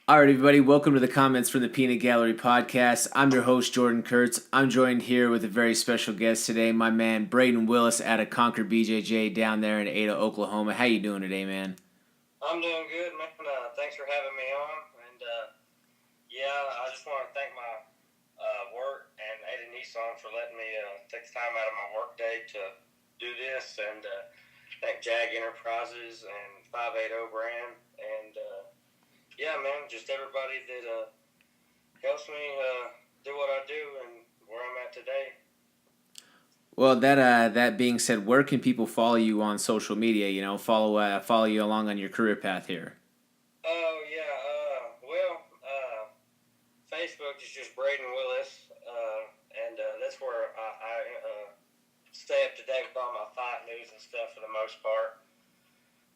All right, everybody, welcome to the Comments from the Peanut Gallery podcast. I'm your host, Jordan Kurtz. I'm joined here with a very special guest today, my man, Braidon Willis out of Concord BJJ down there in Ada, Oklahoma. How you doing today, man? I'm doing good, man. Thanks for having me on. And, I just want to thank my work and Ada Nissan for letting me take the time out of my work day to do this. And thank Jag Enterprises and 580 brand. And, man, just everybody that helps me do what I do and where I'm at today. Well, that being said, where can people follow you on social media? You know, follow you along on your career path here. Facebook is just Braidon Willis, and that's where I stay up to date with all my fight news and stuff for the most part.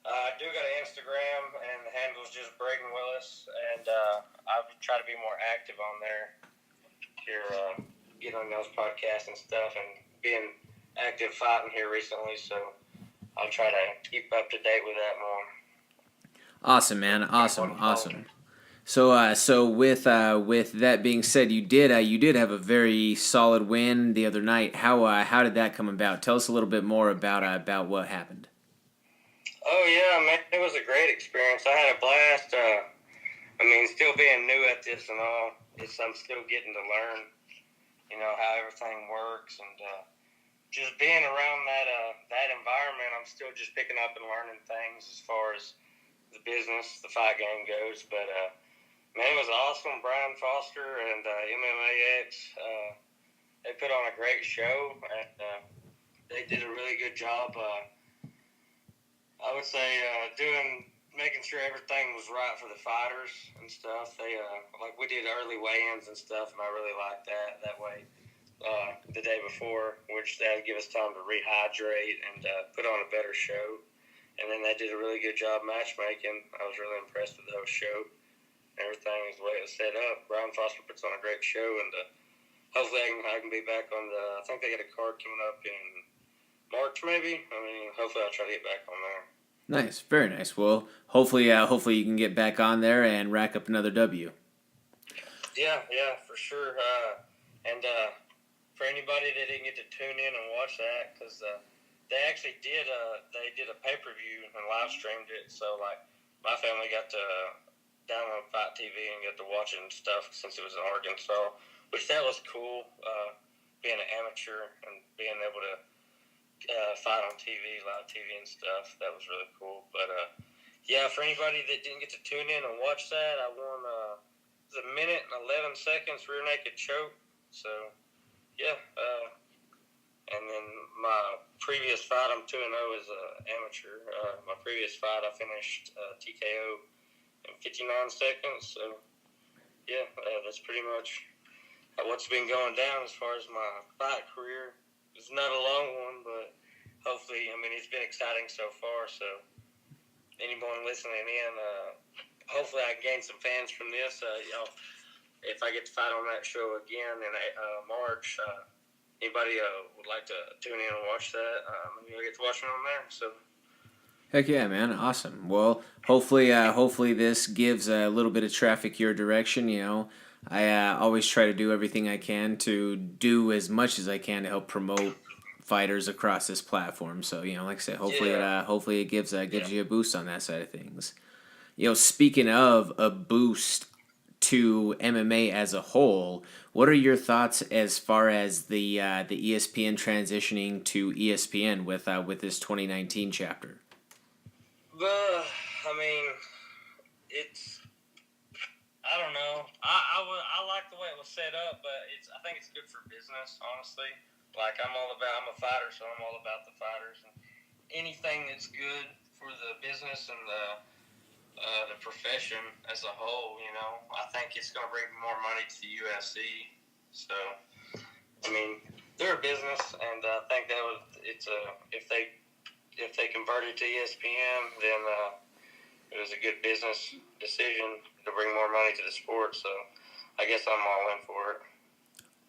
I do got an Instagram, and the handle is just Braidon Willis, and I try to be more active on there. Here, getting on those podcasts and stuff, and being active fighting here recently, so I'll try to keep up to date with that more. Awesome, man. Awesome. So with that being said, you did have a very solid win the other night. How did that come about? Tell us a little bit more about what happened. Oh yeah, man, it was a great experience. I had a blast. Still being new at this and all, I'm still getting to learn, how everything works, and just being around that environment, I'm still just picking up and learning things as far as the business, the fight game goes. But man, it was awesome. Brian Foster and MMAX, they put on a great show, and they did a really good job. I would say making sure everything was right for the fighters and stuff. They we did early weigh-ins and stuff, and I really liked that. That way, the day before, which that would give us time to rehydrate and put on a better show. And then they did a really good job matchmaking. I was really impressed with the whole show. Everything is the way it was set up. Brian Foster puts on a great show, and hopefully I can be back on I think they got a card coming up in March, maybe. Hopefully I'll try to get back on there. Nice, very nice. Well, hopefully you can get back on there and rack up another W. Yeah, for sure. For anybody that didn't get to tune in and watch that, because they actually did a pay-per-view and live streamed it. So my family got to download Fight TV and get to watch it and stuff since it was in Arkansas, which that was cool. Being an amateur and being able to fight on TV, live TV and stuff, that was really cool. But for anybody that didn't get to tune in and watch that, I won it was a minute and 11 seconds rear naked choke. So and then my previous fight, I'm 2-0 as an amateur. My previous fight, I finished TKO in 59 seconds. So, that's pretty much what's been going down as far as my fight career. It's not a long one, but hopefully, it's been exciting so far. So, anyone listening in, hopefully I can gain some fans from this. If I get to fight on that show again in March, anybody would like to tune in and watch that, maybe I get to watch it on there. So. Heck yeah, man! Awesome. Well, hopefully this gives a little bit of traffic your direction. I always try to do everything I can to do as much as I can to help promote fighters across this platform. So like I said, hopefully it gives you a boost on that side of things. Speaking of a boost to MMA as a whole, what are your thoughts as far as the ESPN transitioning to ESPN with this 2019 chapter? I don't know. I like the way it was set up, but I think it's good for business, honestly. I'm a fighter, so I'm all about the fighters. And anything that's good for the business and the profession as a whole, I think it's going to bring more money to the UFC. So, they're a business, and I think if they converted to ESPN, then it was a good business decision to bring more money to the sport. So, I guess I'm all in for it.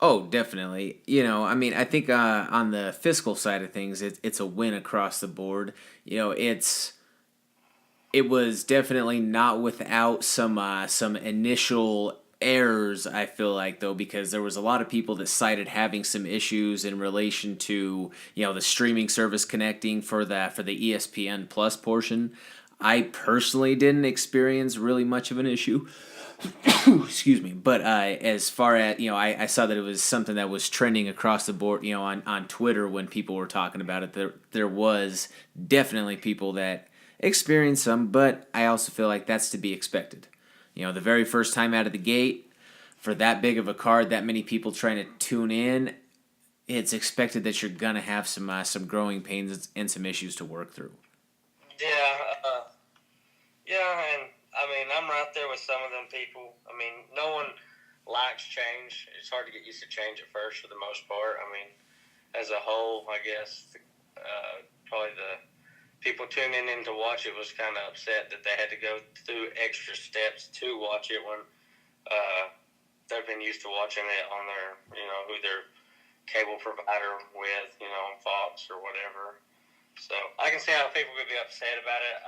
Oh, definitely. I think on the fiscal side of things, it's a win across the board. It's it was definitely not without some initial errors. I feel like though, because there was a lot of people that cited having some issues in relation to the streaming service connecting for the ESPN Plus portion. I personally didn't experience really much of an issue. Excuse me. But as far as I saw that it was something that was trending across the board. On Twitter when people were talking about it, there was definitely people that experienced some. But I also feel like that's to be expected. The very first time out of the gate, for that big of a card, that many people trying to tune in, it's expected that you're gonna have some growing pains and some issues to work through. Yeah, and I mean, I'm right there with some of them people. I mean, no one likes change. It's hard to get used to change at first for the most part. I mean, as a whole, I guess probably the people tuning in to watch it was kind of upset that they had to go through extra steps to watch it when they've been used to watching it on their, who their cable provider with, on Fox or whatever. So I can see how people could be upset about it.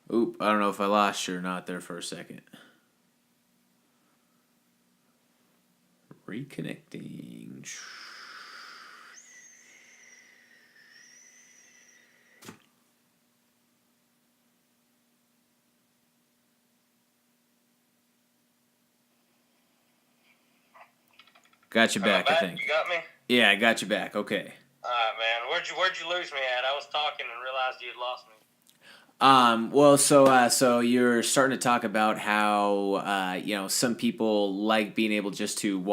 Oop, I don't know if I lost you or not there for a second. Reconnecting. Got you back, I think. You got me? Yeah, I got you back. Okay. All right, man. Where'd you lose me at? I was talking and realized you'd lost me. Well, so you're starting to talk about how some people like being able just to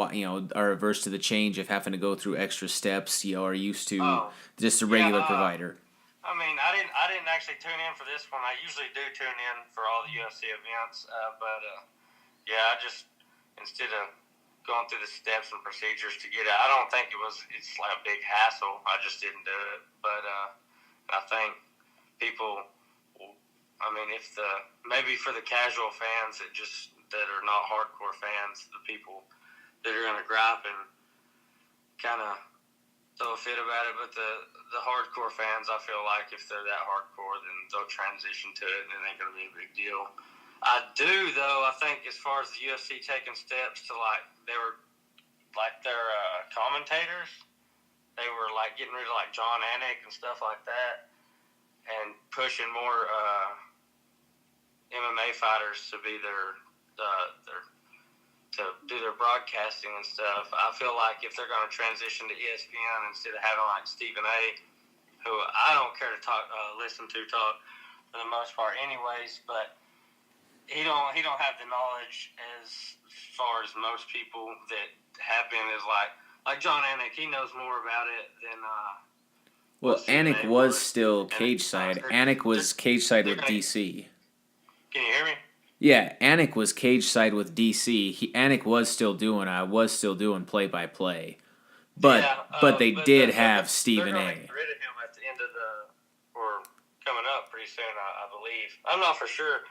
are averse to the change of having to go through extra steps. Are used to just a regular provider. I mean, I didn't actually tune in for this one. I usually do tune in for all the UFC events, but I just instead of going through the steps and procedures to get it, I don't think it's like a big hassle. I just didn't do it, but I think people. I mean, maybe for the casual fans that are not hardcore fans, the people that are going to gripe and kind of throw a fit about it, but the hardcore fans, I feel like if they're that hardcore, then they'll transition to it and it ain't going to be a big deal. I do, though, I think as far as the UFC taking steps to their commentators, they were getting rid of John Anik and stuff like that and pushing more MMA fighters to be to do their broadcasting and stuff. I feel like if they're going to transition to ESPN instead of having Stephen A, who I don't care to listen to talk for the most part, anyways, but he don't have the knowledge as far as most people that have been as like John Anik. He knows more about it than. Well, Anik was still cage side. Anik was cage side with DC. Can you hear me? Yeah, Anik was cage side with DC. Anik was still doing play by play, but they did have Stephen A. They're going to get rid of him at the end of or coming up pretty soon, I believe. I'm not for sure,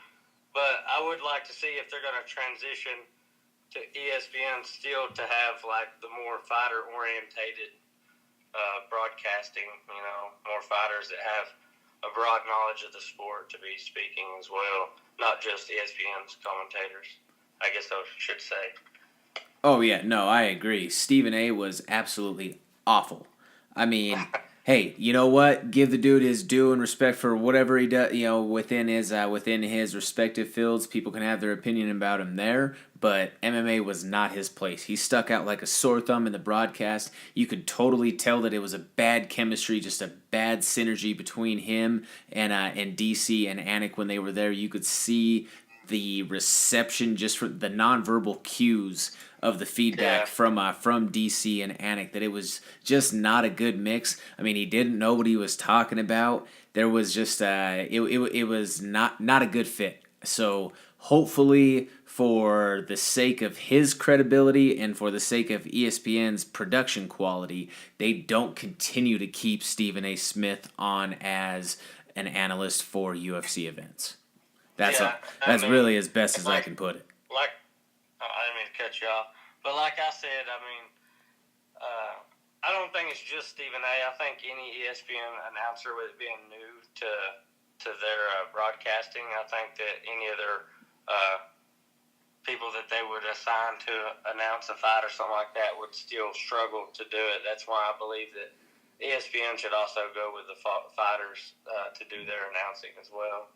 but I would like to see if they're going to transition to ESPN still to have the more fighter orientated broadcasting. More fighters that have a broad knowledge of the sport to be speaking as well, not just ESPN's commentators, I guess I should say. Oh, yeah, no, I agree. Stephen A. was absolutely awful. I mean, hey, you know what? Give the dude his due and respect for whatever he does, within his respective fields. People can have their opinion about him there, but MMA was not his place. He stuck out like a sore thumb in the broadcast. You could totally tell that it was a bad chemistry, just a bad synergy between him and DC and Anik when they were there. You could see the reception just from the nonverbal cues of the feedback from DC and Anik, that it was just not a good mix. I mean, he didn't know what he was talking about. There was just it was not a good fit. So hopefully, for the sake of his credibility and for the sake of ESPN's production quality, they don't continue to keep Stephen A. Smith on as an analyst for UFC events. That's really as best as I can put it. I didn't mean to cut you off, but like I said, I mean, don't think it's just Stephen A. I think any ESPN announcer with it being new to their broadcasting, I think that any of their people that they would assign to announce a fight or something like that would still struggle to do it. That's why I believe that ESPN should also go with the fighters to do their announcing as well.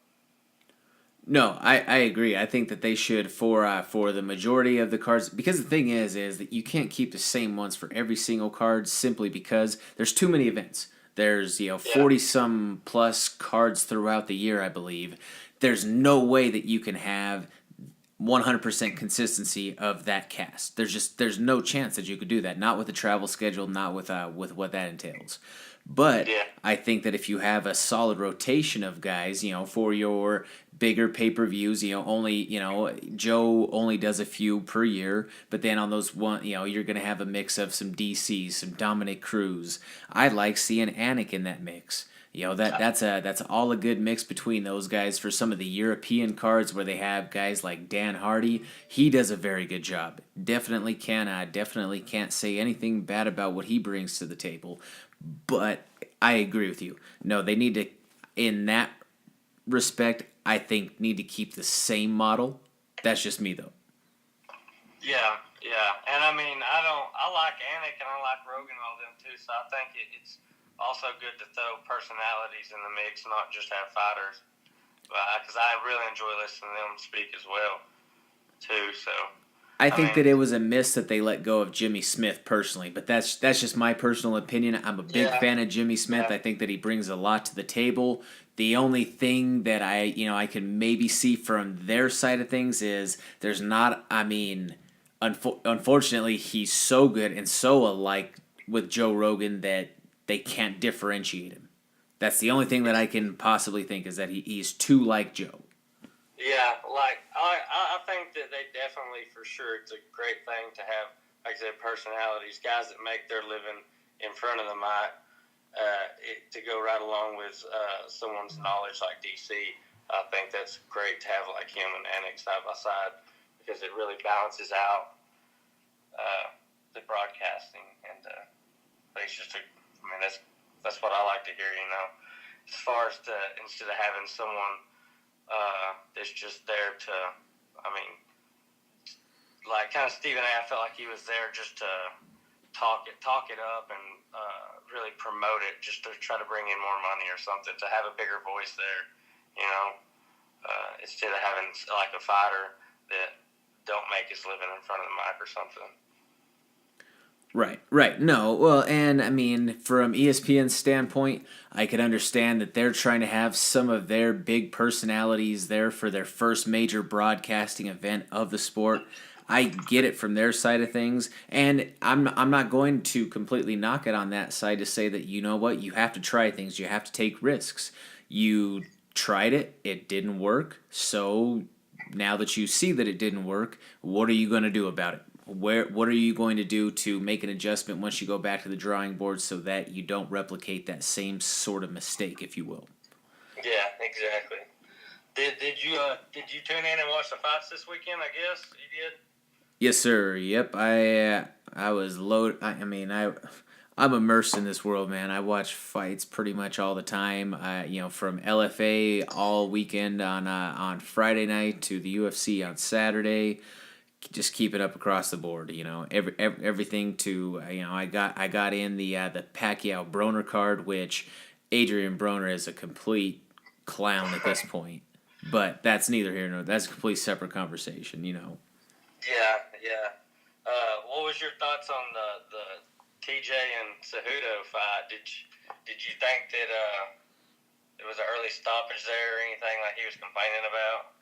No, I agree. I think that they should for the majority of the cards, because the thing is that you can't keep the same ones for every single card simply because there's too many events. There's 40 some plus cards throughout the year, I believe. There's no way that you can have 100% consistency of that cast. There's no chance that you could do that. Not with the travel schedule, not with what that entails. But I think that if you have a solid rotation of guys, for your bigger pay-per-views, only, Joe only does a few per year, but then on those one, you're going to have a mix of some DCs, some Dominic Cruz. I like seeing Anik in that mix. That's all a good mix between those guys for some of the European cards where they have guys like Dan Hardy. He does a very good job. Definitely can't say anything bad about what he brings to the table. But I agree with you. No, they need to, in that respect, I think need to keep the same model. That's just me though. Yeah. And I mean, I like Anik and I like Rogan and all them too, so I think it's also good to throw personalities in the mix, not just have fighters. Because I really enjoy listening to them speak as well, too. So I think that it was a miss that they let go of Jimmy Smith personally, but that's just my personal opinion. I'm a big fan of Jimmy Smith. I think that he brings a lot to the table. The only thing that I can maybe see from their side of things is there's not. I mean, unfortunately, he's so good and so alike with Joe Rogan that they can't differentiate him. That's the only thing that I can possibly think is that he's too like Joe. Yeah, like I think that they definitely, for sure, it's a great thing to have, like I said, personalities, guys that make their living in front of the mic, to go right along with someone's knowledge like DC. I think that's great to have like him and Anik side by side because it really balances out the broadcasting and it's just that's what I like to hear. As far as instead of having someone that's just there to, like kind of Stephen A. I felt like he was there just to talk it up and really promote it, just to try to bring in more money or something, to have a bigger voice there, instead of having like a fighter that don't make his living in front of the mic or something. Right. No, well, and I mean, from ESPN's standpoint, I could understand that they're trying to have some of their big personalities there for their first major broadcasting event of the sport. I get it from their side of things, and I'm not going to completely knock it on that side to say that, you know what, you have to try things, you have to take risks. You tried it didn't work, so now that you see that it didn't work, what are you going to do about it? What are you going to do to make an adjustment once you go back to the drawing board so that you don't replicate that same sort of mistake, if you will? Yeah, exactly. Did you tune in and watch the fights this weekend? I guess you did. Yes, sir. Yep. I was loaded. I'm immersed in this world, man. I watch fights pretty much all the time. From LFA all weekend on Friday night to the UFC on Saturday. Just keep it up across the board, everything to I got in the Pacquiao Broner card, which Adrian Broner is a complete clown at this point, but that's neither here nor that's a complete separate conversation, Yeah. What was your thoughts on the TJ and Cejudo fight? Did you think that there was an early stoppage there or anything like he was complaining about?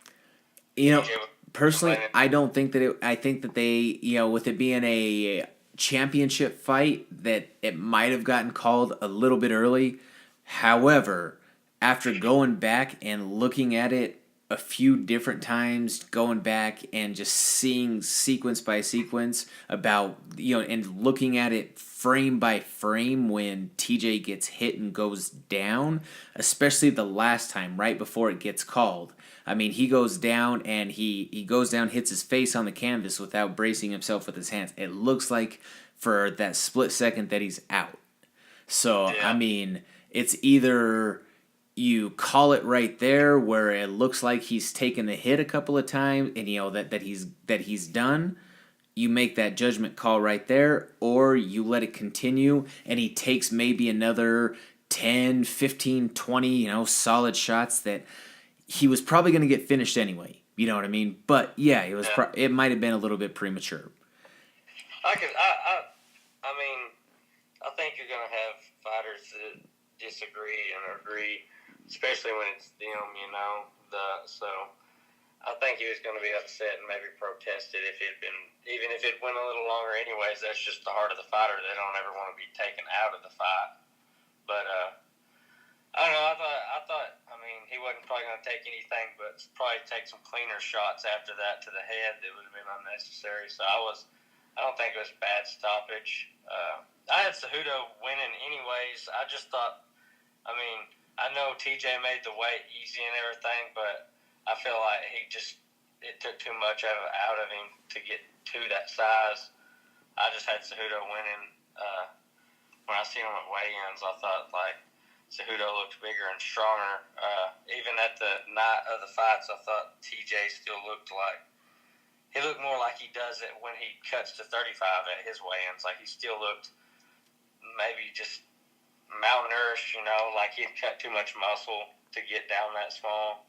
Personally, I don't think that I think that they, with it being a championship fight, that it might have gotten called a little bit early. However, after going back and looking at it a few different times, going back and just seeing sequence by sequence about, and looking at it frame by frame when TJ gets hit and goes down, especially the last time, right before it gets called. I mean, he goes down and he goes down, hits his face on the canvas without bracing himself with his hands. It looks like for that split second that he's out. So, I Yeah. mean, it's either you call it right there where it looks like he's taken the hit a couple of times and that he's done. You make that judgment call right there, or you let it continue and he takes maybe another 10, 15, 20, solid shots that he was probably going to get finished anyway. You know what I mean? But yeah, Yeah. it might have been a little bit premature. I mean, I think you're gonna have fighters that disagree and agree, especially when it's them. So I think he was going to be upset and maybe protested if it had been, even if it went a little longer. Anyways, that's just the heart of the fighter. They don't ever want to be taken out of the fight. But I don't know. I mean, he wasn't probably going to take anything, but probably take some cleaner shots after that to the head that would have been unnecessary. So I don't think it was a bad stoppage. I had Cejudo winning anyways. I just thought, I mean, I know TJ made the weight easy and everything, but I feel like it took too much out of him to get to that size. I just had Cejudo winning. When I seen him at weigh-ins, I thought, like, Cejudo looked bigger and stronger. Even at the night of the fights, I thought TJ still looked like, he looked more like he does it when he cuts to 35 at his weigh-ins. Like, he still looked maybe just malnourished, like he'd cut too much muscle to get down that small.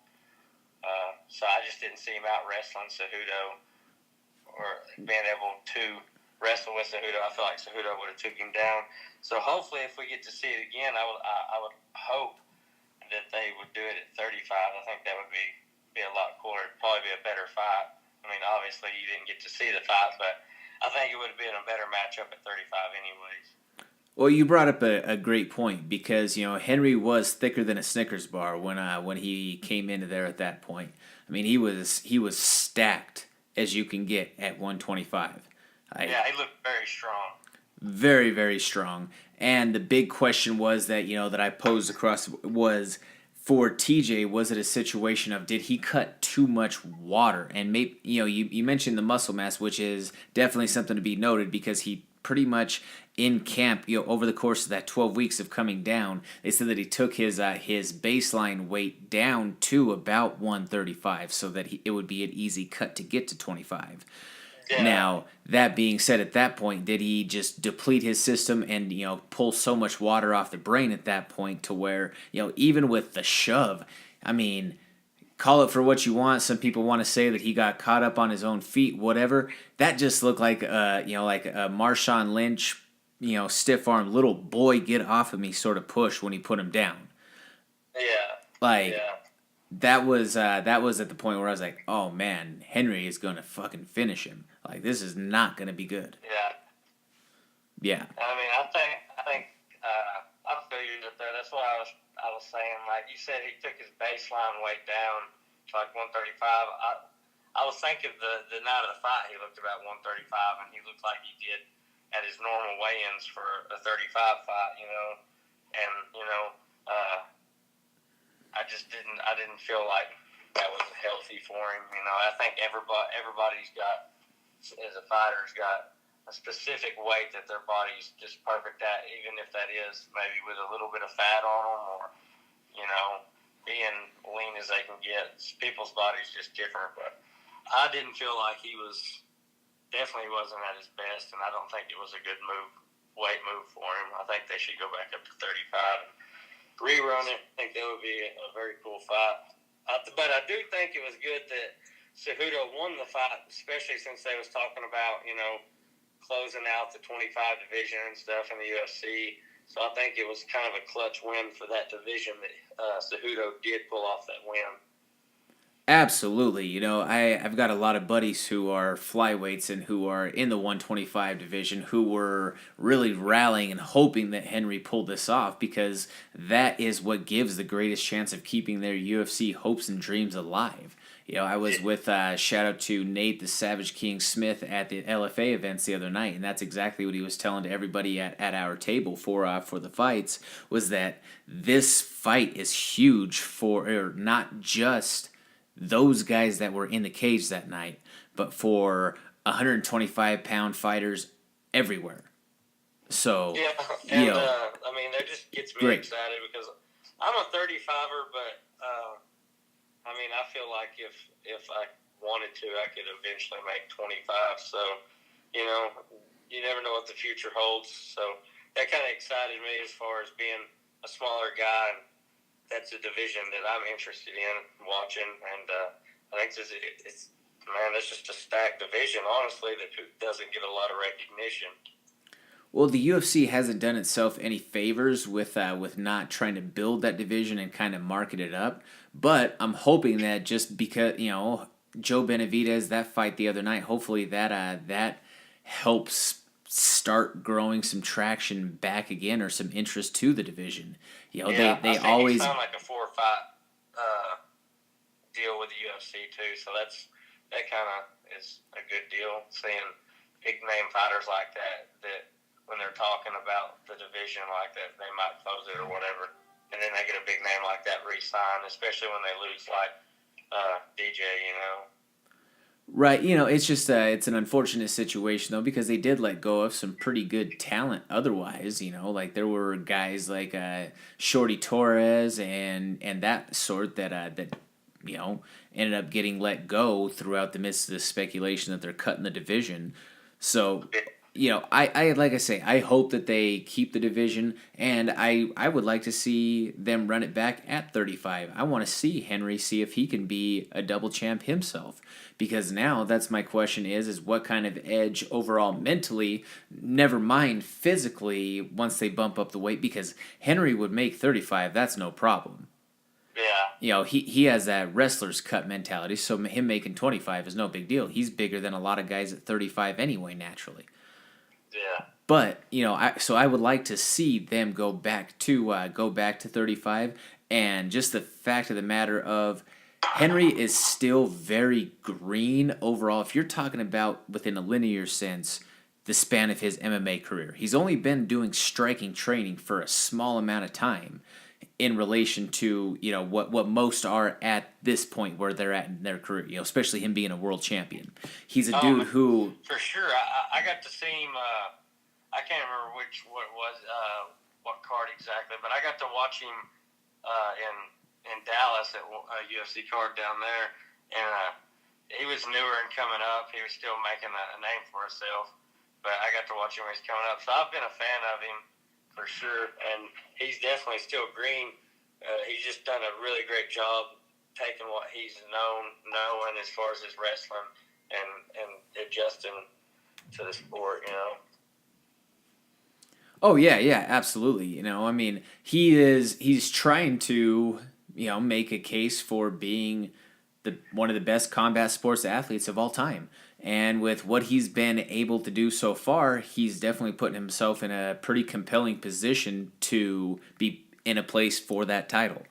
So I just didn't see him out wrestling Cejudo or being able to wrestle with Cejudo. I feel like Cejudo would have took him down. So hopefully, if we get to see it again, I would hope that they would do it at 35. I think that would be a lot cooler. It'd probably be a better fight. I mean, obviously you didn't get to see the fight, but I think it would have been a better matchup at 35 anyways. Well, you brought up a great point because Henry was thicker than a Snickers bar when he came into there at that point. I mean, he was stacked as you can get at 125. Yeah, he looked very strong. Very, very strong. And the big question was that I posed across was for TJ, was it a situation of did he cut too much water? And maybe you mentioned the muscle mass, which is definitely something to be noted because he pretty much in camp, over the course of that 12 weeks of coming down, they said that he took his baseline weight down to about 135 so that it would be an easy cut to get to 25. Yeah. Now, that being said, at that point, did he just deplete his system and, pull so much water off the brain at that point to where, even with the shove, I mean, call it for what you want. Some people want to say that he got caught up on his own feet, whatever. That just looked like, like a Marshawn Lynch, stiff arm little boy get off of me sort of push when he put him down. Yeah. That was at the point where I was like, oh man, Henry is gonna fucking finish him. Like this is not gonna be good. Yeah. Yeah. I mean, I think I feel you there. That's what I was saying. Like you said, he took his baseline weight down to like 135. I was thinking the night of the fight, he looked about 135, and he looked like he did at his normal weigh-ins for a 35 fight, and I didn't feel like that was healthy for him. I think everybody's got, as a fighter's got a specific weight that their body's just perfect at, even if that is maybe with a little bit of fat on them or, being lean as they can get. People's bodies just different, but I didn't feel like he definitely wasn't at his best, and I don't think it was a good weight move for him. I think they should go back up to 35 and rerun it. I think that would be a very cool fight. But I do think it was good that Cejudo won the fight, especially since they was talking about, closing out the 25 division and stuff in the UFC. So I think it was kind of a clutch win for that division that Cejudo did pull off that win. Absolutely. I've got a lot of buddies who are flyweights and who are in the 125 division who were really rallying and hoping that Henry pulled this off because that is what gives the greatest chance of keeping their UFC hopes and dreams alive. I was with shout out to Nate the Savage King Smith at the LFA events the other night, and that's exactly what he was telling to everybody at our table for the fights, was that this fight is huge for not just those guys that were in the cage that night, but for 125-pound fighters everywhere. So, Yeah, you and know, I mean that just gets me great. excited because I'm a 35er, but I mean I feel like if I wanted to, I could eventually make 25. So, you know, you never know what the future holds. So that kind of excited me as far as being a smaller guy, and that's a division that I'm interested in watching. And I think it's man, that's just a stacked division, honestly, that doesn't get a lot of recognition. Well, the UFC hasn't done itself any favors with not trying to build that division and kind of market it up. But I'm hoping that just because Joe Benavidez, that fight the other night, hopefully that helps start growing some traction back again or some interest to the division. Yeah, They I think he always signed like a 4 or 5 deal with the UFC too, so that kind of is a good deal. Seeing big name fighters like that when they're talking about the division like that, they might close it or whatever, and then they get a big name like that re-sign, especially when they lose like DJ. right. It's just it's an unfortunate situation though because they did let go of some pretty good talent. Otherwise, like there were guys like Shorty Torres and that sort that ended up getting let go throughout the midst of the speculation that they're cutting the division. So, I like I say, I hope that they keep the division, and I would like to see them run it back at 35. I want to see Henry see if he can be a double champ himself, because now that's my question is what kind of edge overall mentally, never mind physically, once they bump up the weight, because Henry would make 35, that's no problem. Yeah. He has that wrestler's cut mentality, so him making 25 is no big deal. He's bigger than a lot of guys at 35 anyway, naturally. Yeah. But I would like to see them go back to 35, and just the fact of the matter of Henry is still very green overall. If you're talking about within a linear sense, the span of his MMA career, he's only been doing striking training for a small amount of time in relation to what most are at this point where they're at in their career. Especially him being a world champion. He's a dude who for sure. I got to see him. I can't remember what card exactly, but I got to watch him in Dallas at a UFC card down there, and he was newer and coming up. He was still making a name for himself, but I got to watch him when he's coming up. So I've been a fan of him for sure, and he's definitely still green. He's just done a really great job taking what he's knowing as far as his wrestling and adjusting to the sport. Oh yeah, absolutely. I mean, he's trying to, make a case for being one of the best combat sports athletes of all time. And with what he's been able to do so far, he's definitely putting himself in a pretty compelling position to be in a place for that title.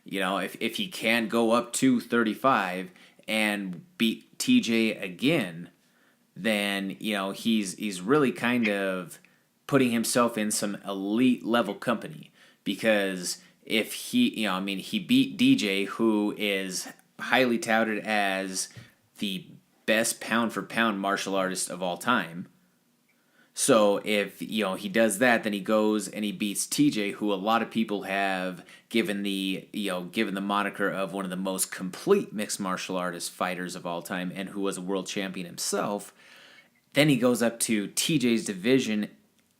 If he can go up to 35 and beat TJ again, then, he's really kind of putting himself in some elite level company, because if he beat DJ, who is highly touted as the best pound for pound martial artist of all time. So if he does that, then he goes and he beats TJ, who a lot of people have given the moniker of one of the most complete mixed martial artist fighters of all time, and who was a world champion himself. Then he goes up to TJ's division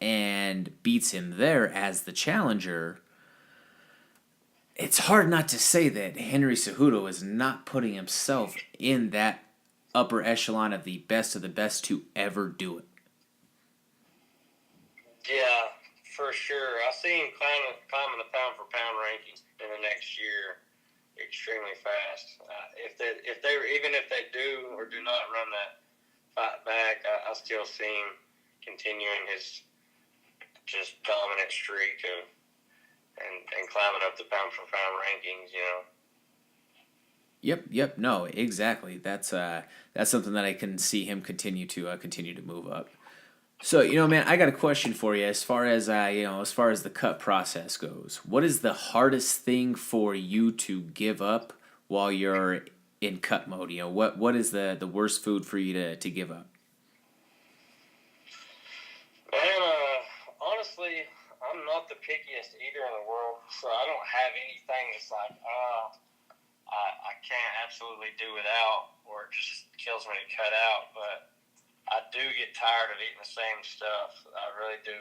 and beats him there as the challenger. It's hard not to say that Henry Cejudo is not putting himself in that upper echelon of the best to ever do it. Yeah, for sure. I see him climbing the pound for pound rankings in the next year extremely fast. Even if they do or do not run that fight back, I still see him continuing his just dominant streak and climbing up the pound for pound rankings. Yep. No, exactly. That's something that I can see him continue to move up. So, man, I got a question for you as far as the cut process goes. What is the hardest thing for you to give up while you're in cut mode? What is the worst food for you to give up? Man, honestly, I'm not the pickiest eater in the world, so I don't have anything that's like, I can't absolutely do without, or it just kills me to cut out. But I do get tired of eating the same stuff. I really do.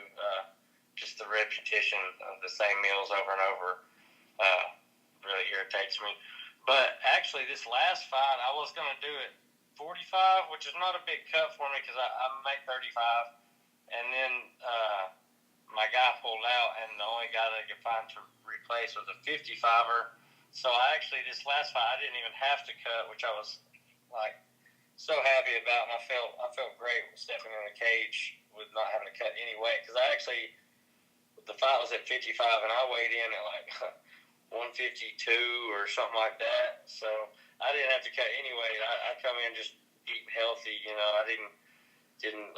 Just the repetition of the same meals over and over really irritates me. But actually, this last fight, I was going to do it 45, which is not a big cut for me because I make 35. And then my guy pulled out, and the only guy that I could find to replace was a 55er. So this last fight, I didn't even have to cut, which I was like so happy about, and I felt great stepping in the cage with not having to cut any weight because the fight was at 55, and I weighed in at like 152 or something like that. So I didn't have to cut any weight. I come in just eating healthy. I didn't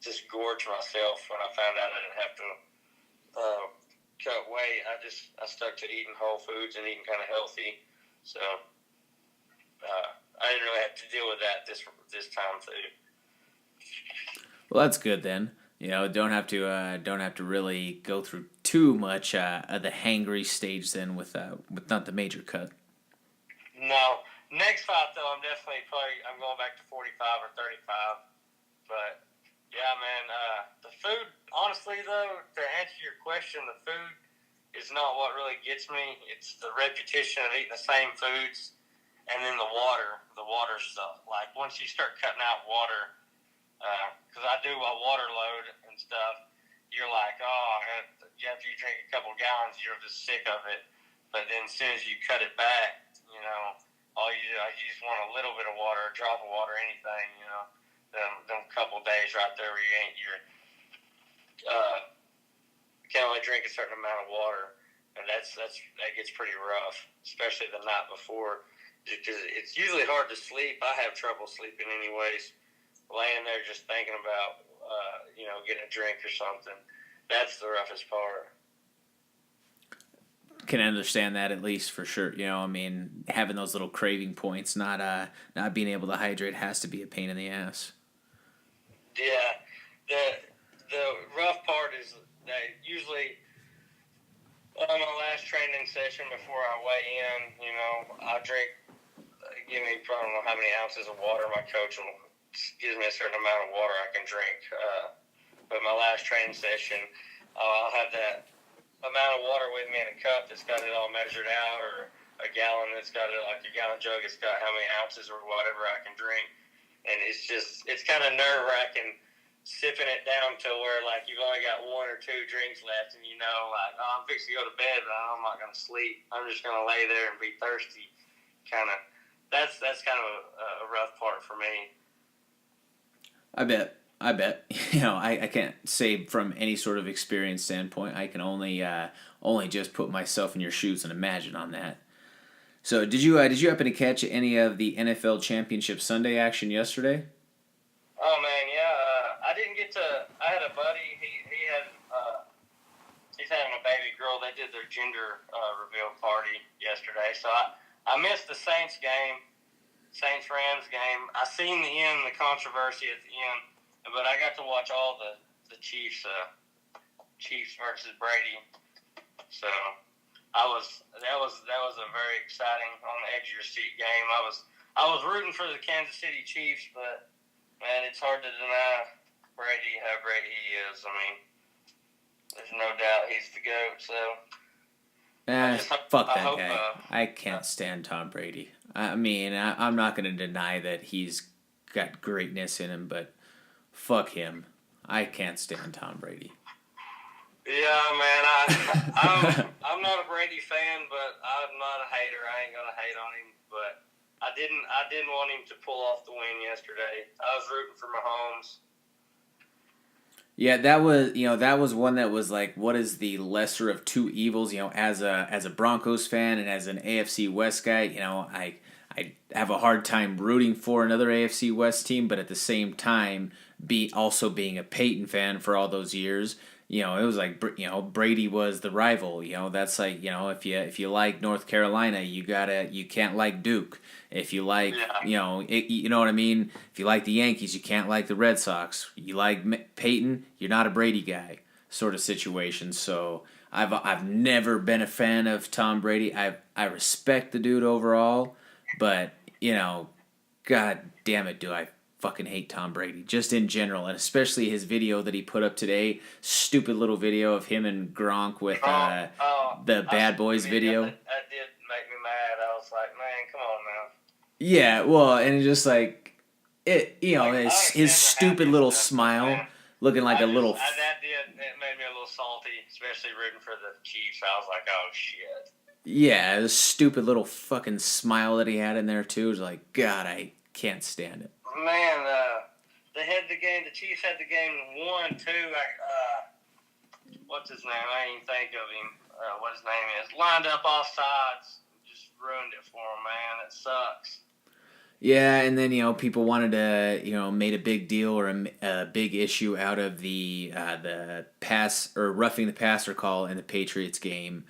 just gorge myself when I found out I didn't have to cut weight. I stuck to eating whole foods and eating kind of healthy. So I didn't really have to deal with that this time too. Well, that's good then. Don't have to really go through too much of the hangry stage then with not the major cut. No, next fight though, I'm going back to 45 or 35. But yeah, man, the food. Honestly though, to answer your question, the food is not what really gets me. It's the repetition of eating the same foods, and then the water. The water stuff. Like once you start cutting out water, because I do a water load and stuff, you're like, after you drink a couple gallons, you're just sick of it. But then as soon as you cut it back, you just want a little bit of water, a drop of water, anything, them couple days right there where you can only drink a certain amount of water, and that gets pretty rough, especially the night before, because it's usually hard to sleep. I have trouble sleeping anyways, laying there just thinking about getting a drink or something. That's the roughest part. Can understand that at least for sure. Having those little craving points, not being able to hydrate has to be a pain in the ass. Yeah, the rough part is that usually on my last training session before I weigh in, I drink. Give me, I don't know how many ounces of water. My coach gives me a certain amount of water I can drink. But my last training session, I'll have that amount of water with me in a cup that's got it all measured out, or a gallon that's got it like a gallon jug. It's got how many ounces or whatever I can drink. And it's kind of nerve-wracking sipping it down to where, like, you've only got one or two drinks left, and I'm fixing to go to bed, but I'm not going to sleep. I'm just going to lay there and be thirsty. That's kind of a rough part for me. I bet. I can't say from any sort of experience standpoint. I can only just put myself in your shoes and imagine on that. So did you happen to catch any of the NFL Championship Sunday action yesterday? Oh man, yeah. I didn't get to. I had a buddy. He's having a baby girl. They did their gender reveal party yesterday, so I missed the Saints game, Saints-Rams game. I seen the end, the controversy at the end, but I got to watch all the Chiefs versus Brady. So that was a very exciting, on the edge of your seat game. I was rooting for the Kansas City Chiefs, but man, it's hard to deny Brady how great he is. There's no doubt he's the GOAT. So fuck that guy. I can't stand Tom Brady. I'm not going to deny that he's got greatness in him, but fuck him. I can't stand Tom Brady. Yeah, man. I'm not a Brady fan, but I'm not a hater. I ain't gonna hate on him, but I didn't want him to pull off the win yesterday. I was rooting for Mahomes. Yeah, that was one that was like, what is the lesser of two evils? As a Broncos fan and as an AFC West guy, I have a hard time rooting for another AFC West team, but at the same time, be also being a Peyton fan for all those years. It was like Brady was the rival. That's like if you like North Carolina, you can't like Duke. If you like Yeah. you know what I mean. If you like the Yankees, you can't like the Red Sox. You like Peyton, you're not a Brady guy, sort of situation. So I've never been a fan of Tom Brady. I respect the dude overall, but God damn it, do I fucking hate Tom Brady just in general, and especially his video that he put up today. Stupid little video of him and Gronk with the Bad Boys video. That did make me mad. I was like, man, come on now. Yeah, well, and it's just like it, Like, I his understand they're stupid happy little and stuff, smile, man. looking like a little. It made me a little salty, especially rooting for the Chiefs. I was like, oh shit. Yeah, the stupid little fucking smile that he had in there too. It was like, God, I can't stand it. Man, they had the game. The Chiefs had the game 1-2. What's his name? I didn't even think of him. What his name is? Lined up off sides. Just ruined it for him, man. It sucks. Yeah, and then people wanted to made a big deal or a big issue out of the pass or roughing the passer call in the Patriots game.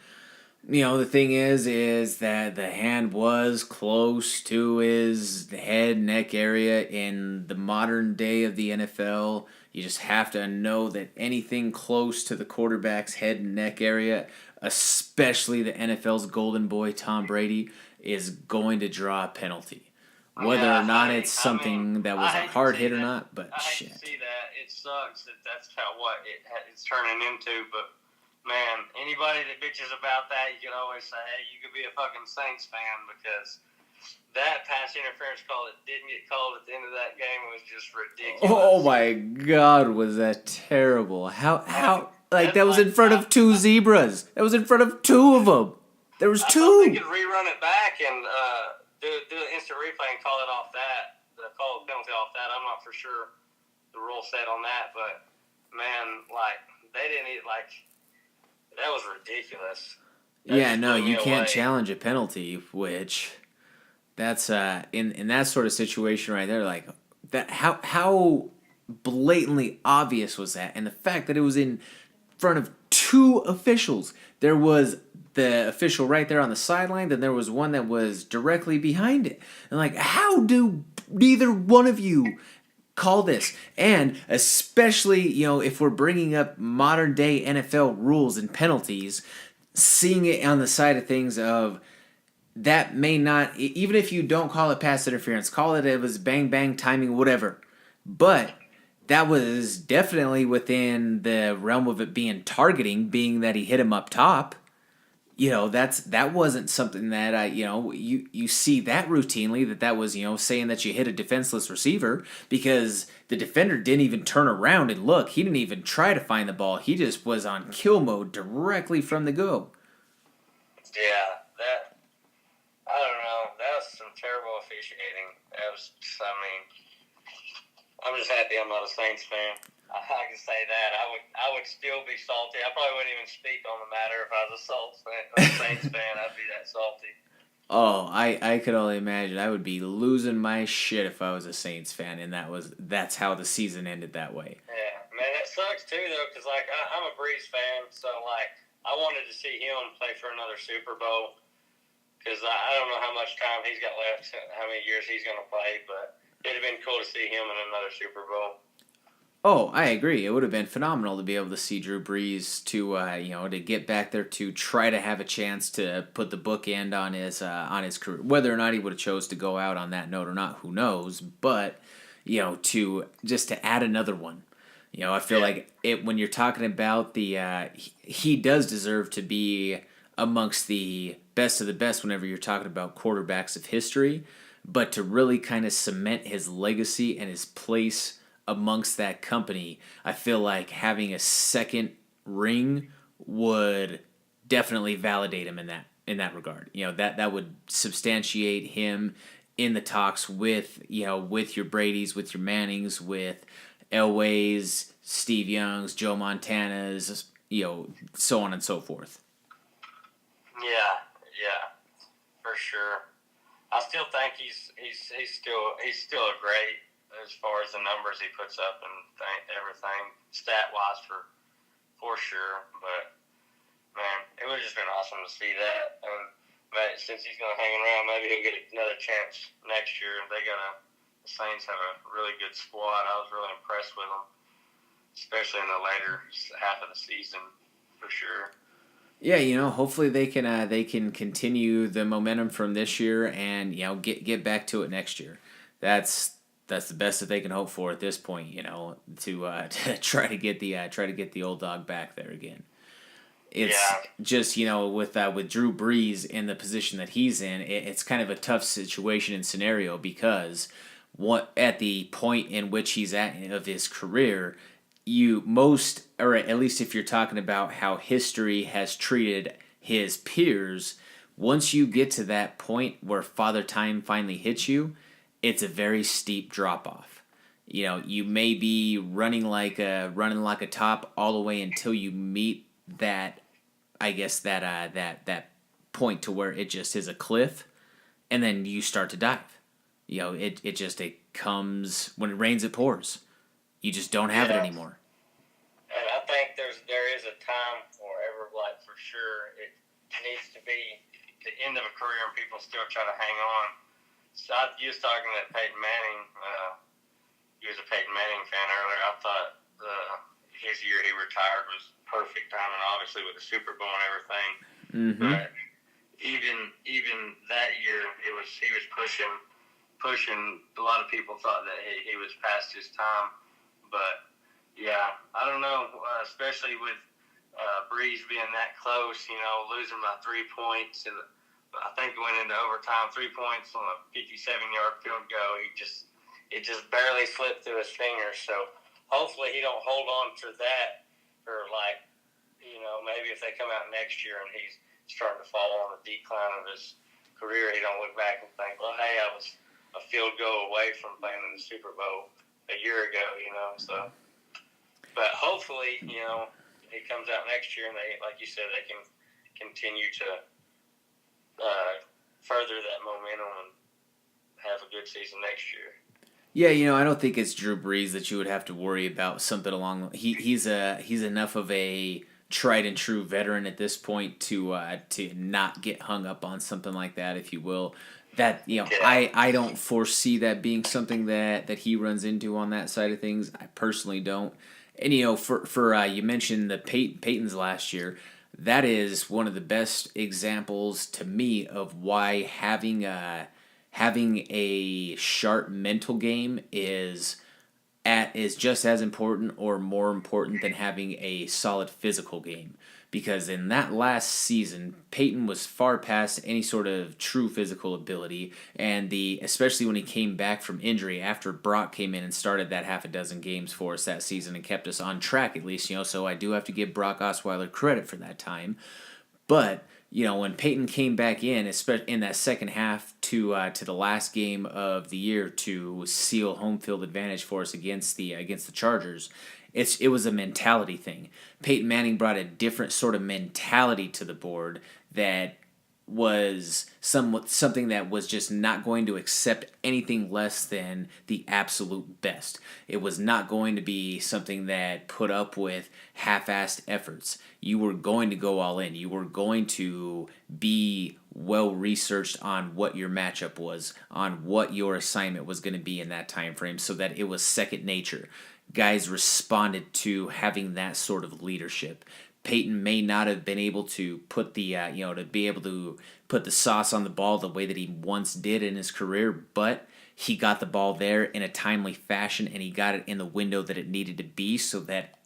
The thing is that the hand was close to his head, neck area. In the modern day of the NFL, you just have to know that anything close to the quarterback's head and neck area, especially the NFL's golden boy, Tom Brady, is going to draw a penalty. Whether or not it's something that was a hard hit or not, but I shit. hate to see that. It sucks that that's what it's turning into, but man, anybody that bitches about that, you can always say, hey, you could be a fucking Saints fan, because that pass interference call that didn't get called at the end of that game was just ridiculous. Oh my God, was that terrible? How like that was in front of two zebras. That was in front of two of them. There was I thought they two. could rerun it back and do an instant replay and call it off that, call the penalty off that. I'm not for sure the rule said on that, but man, like they didn't like. That was ridiculous. Yeah, no, you can't challenge a penalty, which that's in that sort of situation right there, like that how blatantly obvious was that? And the fact that it was in front of two officials. There was the official right there on the sideline, then there was one that was directly behind it. And like, how do neither one of you call this? And especially, if we're bringing up modern day NFL rules and penalties, seeing it on the side of things of that may not, even if you don't call it pass interference, call it was bang bang timing, whatever. But that was definitely within the realm of it being targeting, being that he hit him up top. That wasn't something that you see that routinely, that was saying that you hit a defenseless receiver, because the defender didn't even turn around and look. He didn't even try to find the ball. He just was on kill mode directly from the go. Yeah, that I don't know. That was some terrible officiating. I'm just happy I'm not a Saints fan. I can say that. I would still be salty. I probably wouldn't even speak on the matter if I was a Saints fan. I'd be that salty. Oh, I could only imagine. I would be losing my shit if I was a Saints fan, and that's how the season ended that way. Yeah, man, that sucks too though, because like I'm a Breeze fan, so like I wanted to see him play for another Super Bowl, because I don't know how much time he's got left, how many years he's going to play, but it'd have been cool to see him in another Super Bowl. Oh, I agree. It would have been phenomenal to be able to see Drew Brees to get back there to try to have a chance to put the bookend on his career. Whether or not he would have chose to go out on that note or not, who knows? But to add another one. I feel like when you're talking about he does deserve to be amongst the best of the best whenever you're talking about quarterbacks of history, but to really kind of cement his legacy and his place amongst that company, I feel like having a second ring would definitely validate him in that regard. That would substantiate him in the talks with your Brady's, with your Mannings, with Elways, Steve Youngs, Joe Montana's, so on and so forth. Yeah, for sure. I still think he's still a great as far as the numbers he puts up and everything stat wise for sure. But man, it would have just been awesome to see that. But since he's going to hang around, maybe he'll get another chance next year. The Saints have a really good squad. I was really impressed with them, especially in the later half of the season, for sure. Yeah, hopefully they can continue the momentum from this year and get back to it next year. That's the best that they can hope for at this point. To try to get the old dog back there again. It's just with Drew Brees in the position that he's in, it's kind of a tough situation and scenario because at the point in which he's at of his career, or at least if you're talking about how history has treated his peers, once you get to that point where Father Time finally hits you, it's a very steep drop off. You may be running like a top all the way until you meet that, I guess that point to where it just is a cliff, and then you start to dive. It comes when it rains, it pours. You just don't have it anymore. And I think there is a time for for sure. It needs to be the end of a career and people still try to hang on. So you was talking that Peyton Manning. He was a Peyton Manning fan earlier. I thought his year he retired was perfect timing, obviously with the Super Bowl and everything. Mm-hmm. But even that year, he was pushing. A lot of people thought that he was past his time, but yeah, I don't know. Especially with Breeze being that close, losing by 3 points, and I think it went into overtime. 3 points on a 57-yard field goal. It just barely slipped through his fingers. So hopefully he don't hold on to that for maybe if they come out next year and he's starting to fall on the decline of his career, he don't look back and think, well, hey, I was a field goal away from playing in the Super Bowl a year ago, So, but hopefully, he comes out next year and they, like you said, they can continue to further that momentum and have a good season next year. Yeah, I don't think it's Drew Brees that you would have to worry about something along. He's enough of a tried and true veteran at this point to not get hung up on something like that, if you will. That I don't foresee that being something that he runs into on that side of things. I personally don't. And for you mentioned the Peyton's last year. That is one of the best examples to me of why having a sharp mental game is just as important or more important than having a solid physical game. Because in that last season, Peyton was far past any sort of true physical ability, and especially when he came back from injury after Brock came in and started that half a dozen games for us that season and kept us on track at least. So I do have to give Brock Osweiler credit for that time, but. When Peyton came back especially in that second half to the last game of the year to seal home field advantage for us against the Chargers, it was a mentality thing. Peyton Manning brought a different sort of mentality to the board that was something that was just not going to accept anything less than the absolute best. It was not going to be something that put up with half-assed efforts. You were going to go all in. You were going to be well researched on what your matchup was, on what your assignment was going to be in that time frame, so that it was second nature. Guys responded to having that sort of leadership. Peyton may not have been able to put the put the sauce on the ball the way that he once did in his career, but he got the ball there in a timely fashion and he got it in the window that it needed to be, so that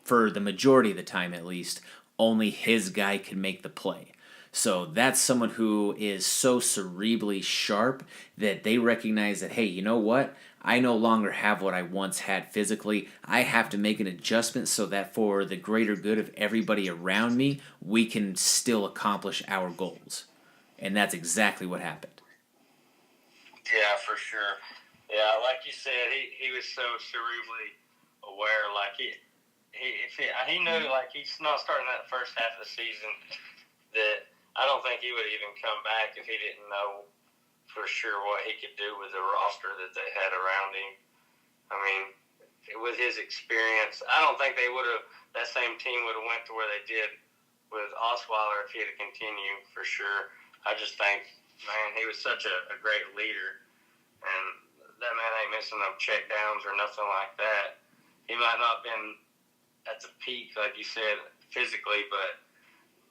for the majority of the time at least, only his guy could make the play. So that's someone who is so cerebrally sharp that they recognize that, hey, you know what? I no longer have what I once had physically. I have to make an adjustment so that for the greater good of everybody around me, we can still accomplish our goals. And that's exactly what happened. Yeah, for sure. Yeah, like you said, he was so cerebrally aware. Like he knew like he's not starting that first half of the season. That I don't think he would even come back if he didn't know for sure what he could do with the roster that they had around him. I mean, with his experience, I don't think they would have. That same team would have went to where they did with Osweiler if he had continued for sure. I just think, man, he was such a great leader, and that man ain't missing no check downs or nothing like that. He might not have been at the peak, like you said, physically, but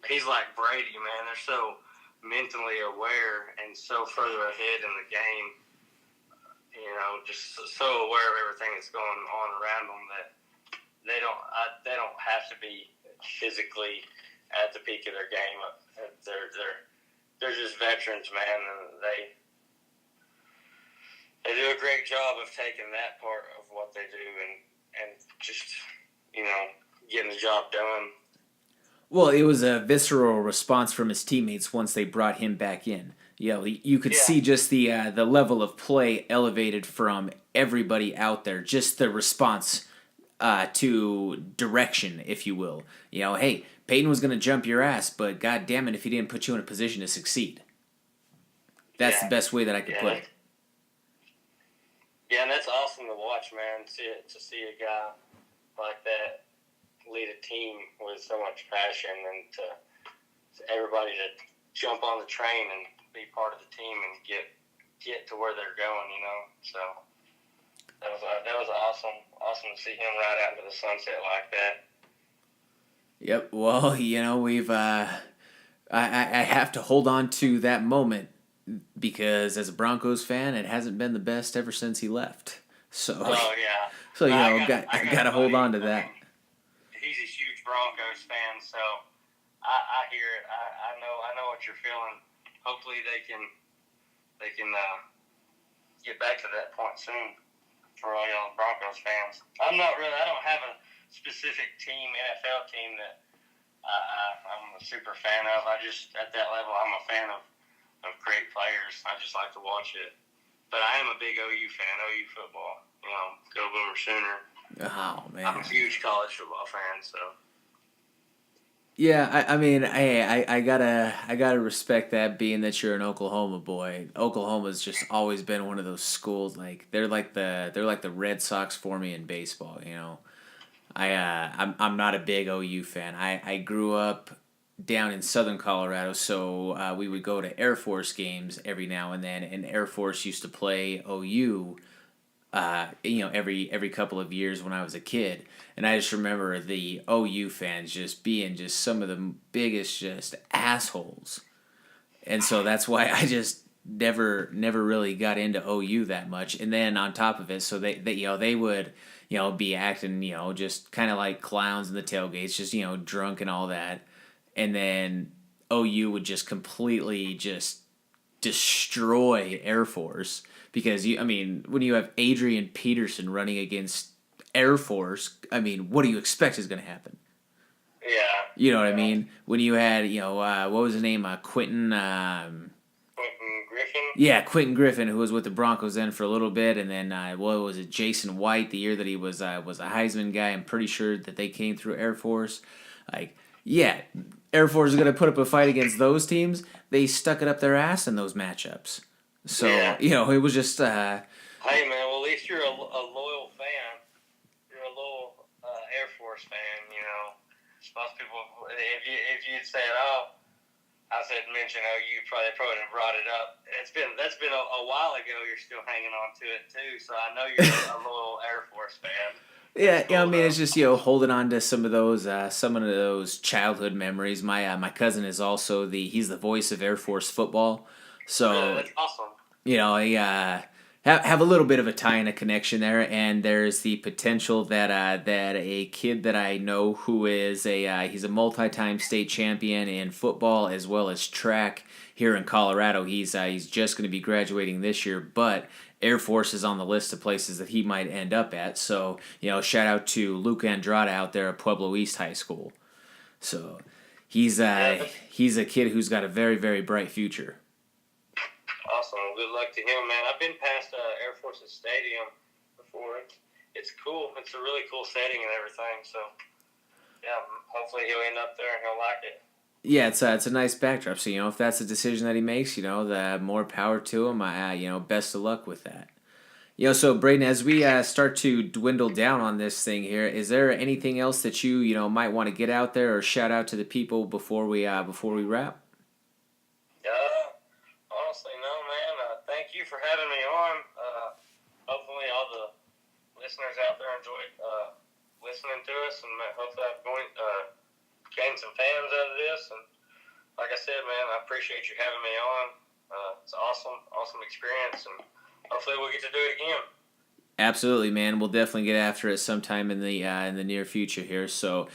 he's like Brady, man. They're so mentally aware and so further ahead in the game, just so aware of everything that's going on around them that they don't have to be physically at the peak of their game. They're just veterans, man, and they do a great job of taking that part of what they do and just getting the job done. Well, it was a visceral response from his teammates once they brought him back in. You could see just the level of play elevated from everybody out there. Just the response to direction, if you will. Hey, Peyton was going to jump your ass, but God damn it if he didn't put you in a position to succeed. That's the best way that I could put it. Yeah, and that's awesome to watch, man. To see a guy like that lead a team with so much passion, and to everybody to jump on the train and be part of the team and get to where they're going. So that was awesome to see him ride out into the sunset like that. Yep. Well, we've I have to hold on to that moment because as a Broncos fan, it hasn't been the best ever since he left. So. Oh yeah. So I got to hold on to that. He's a huge Broncos fan, so I hear it. I know what you're feeling. Hopefully they can get back to that point soon for all y'all Broncos fans. I don't have a specific NFL team that I'm a super fan of. I just, at that level, I'm a fan of great players. I just like to watch it. But I am a big OU fan, OU football. Go Boomer Sooner. Oh man, I'm a huge college football fan, so. Yeah, I mean, I gotta respect that, being that you're an Oklahoma boy. Oklahoma's just always been one of those schools, like they're like the Red Sox for me in baseball. I'm not a big OU fan. I grew up down in southern Colorado, so we would go to Air Force games every now and then, and Air Force used to play OU. Every couple of years when I was a kid. And I just remember the OU fans just being just some of the biggest just assholes. And so that's why I just never really got into OU that much. And then on top of it, so they would, be acting, just kind of like clowns in the tailgates, just, drunk and all that. And then OU would just completely just destroy Air Force. Because, when you have Adrian Peterson running against Air Force, what do you expect is going to happen? Yeah. You know what I mean? When you had, what was his name? Quentin... Quentin Griffin? Yeah, Quentin Griffin, who was with the Broncos then for a little bit. And then, what was it? Jason White, the year that he was a Heisman guy. I'm pretty sure that they came through Air Force. Air Force is going to put up a fight against those teams. They stuck it up their ass in those matchups. So, it was just... Hey, man, well, at least you're a loyal fan. You're a loyal Air Force fan, Most people, if you'd said, mention you probably wouldn't have brought it up. That's been a while ago. You're still hanging on to it, too. So I know you're a loyal Air Force fan. Yeah, cool, it's just holding on to some of those childhood memories. My cousin is also he's the voice of Air Force football, so that's awesome. I have a little bit of a tie and a connection there, and there's the potential that a kid that I know who is he's a multi-time state champion in football as well as track here in Colorado. He's just going to be graduating this year, but Air Force is on the list of places that he might end up at. So, shout out to Luke Andrada out there at Pueblo East High School. So, he's a kid who's got a very, very bright future. Awesome. Good luck to him, man. I've been past Air Force's stadium before. it's cool. It's a really cool setting and everything. So yeah, hopefully he'll end up there and he'll like it. Yeah, it's a nice backdrop. So if that's a decision that he makes, the more power to him. Best of luck with that. So Braden, as we start to dwindle down on this thing here, is there anything else that might want to get out there or shout out to the people before we wrap? Honestly, no, man. Thank you for having me on. Hopefully, all the listeners out there enjoyed listening to us, and hopefully, I've gained some fans out of this. And like I said, man, I appreciate you having me on. It's awesome experience, and hopefully, we'll get to do it again. Absolutely, man. We'll definitely get after it sometime in the near future here. So,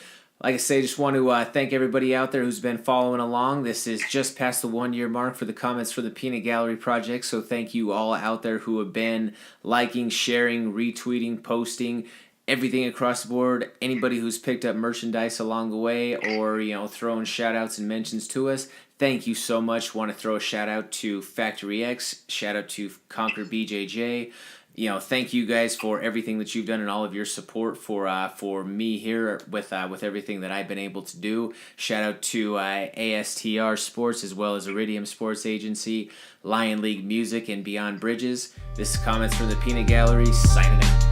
like I say, just want to thank everybody out there who's been following along. This is just past the 1 year mark for the comments for the Peanut Gallery Project. So thank you all out there who have been liking, sharing, retweeting, posting, everything across the board. Anybody who's picked up merchandise along the way or throwing shout outs and mentions to us. Thank you so much. Want to throw a shout out to Factory X, shout out to Conquer BJJ. Thank you guys for everything that you've done and all of your support for me here with everything that I've been able to do. Shout out to ASTR Sports as well as Iridium Sports Agency, Lion League Music, and Beyond Bridges. This is Comments from the Peanut Gallery, signing out.